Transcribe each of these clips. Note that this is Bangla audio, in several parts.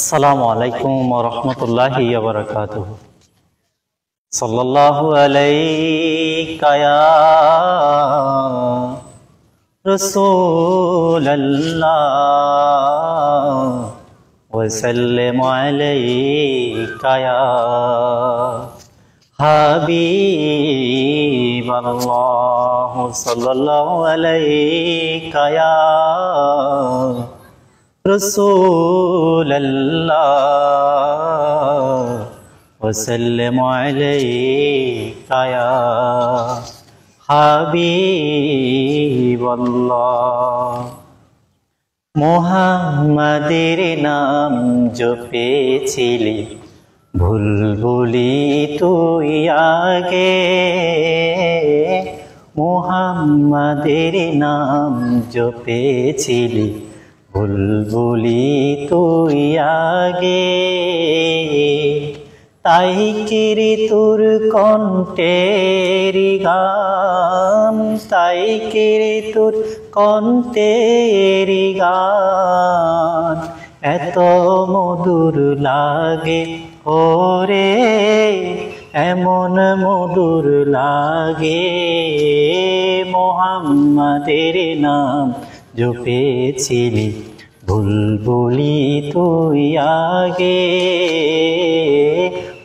আসসালামু আলাইকুম ওয়া রাহমাতুল্লাহি ওয়া বারাকাতুহু। সাল্লাল্লাহু আলাইকা ইয়া রাসূলুল্লাহ ওয়া সাল্লামু আলাইকা ইয়া হাবিবাল্লাহ। সাল্লাল্লাহু আলাইকা ইয়া রাসূলুল্লাহ ওয়া সাল্লামু আলাইকা ইয়া হাবিবাল্লাহ। মুহাম্মাদের নাম জপেছিলি বুলবুলি তুই আগে, মুহাম্মাদের নাম জপেছিলি বুলবুলি তুই আগে। তাই কিরি তোর কণ্ঠের গান, তাই কিরি তোর কণ্ঠের গান এত মধুর লাগে ওরে, এমন মধুর লাগে। মুহাম্মাদের নাম জপেছিলি বুলবুলি তুই আগে,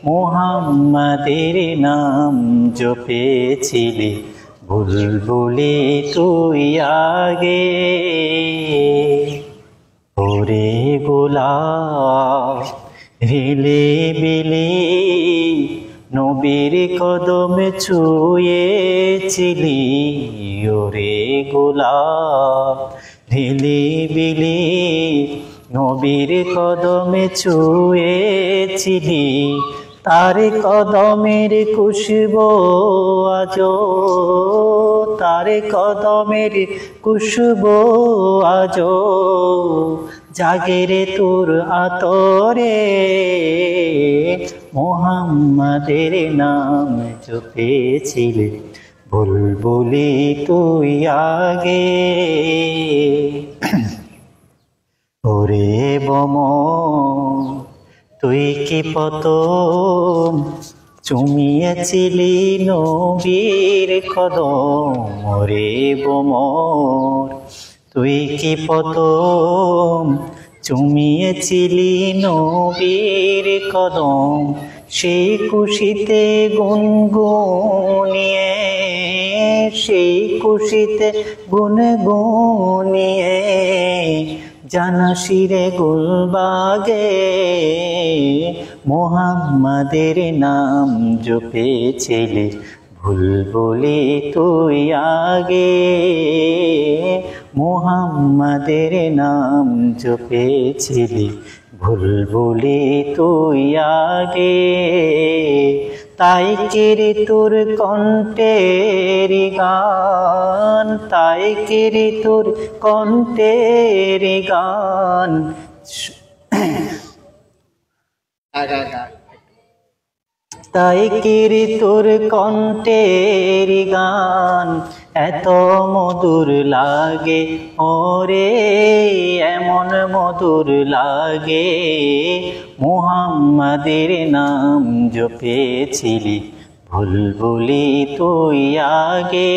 মুহাম্মাদের নাম জপেছিলি বুলবুলি তুই আগে। ওরে গোলাপ হিলি বিলি নবীর কদম ছুঁয়েছিলি, ওরে গোলাপ হিলি বিলি নবীর কদমে ছুঁয়েছিলি। তার কদমের খুশবু আজো, তার কদমের খুশবু আজো জাগেরে তোর আতরে। মুহাম্মাদের নাম জপেছিলি বুলবুলি তুই আগে। ওরে বমন তুই কি প্রথম চুমিয়েছিলি নবীর কদম, ওরে বমর তুই কি প্রথম চুমিয়েছিলি নবীর কদম। সেই খুশিতে গুনগুনিয়ে, সেই খুশিতে গুনগুনিয়ে জানাসিরে গুলবাগে। মুহাম্মাদের নাম জপেছিলি বুলবুলি তুই আগে, মুহাম্মাদের নাম জপেছিলি বুলবুলি তুই আগে। তাই কিরি তোর কণ্ঠের গান, তাই কিরি তোর কণ্ঠের গান তাই কিরি তোর কণ্ঠের গান এত মধুর লাগে ওরে, এমন মধুর লাগে। মুহাম্মাদের নাম জপেছিলি বুলবুলি তুই আগে।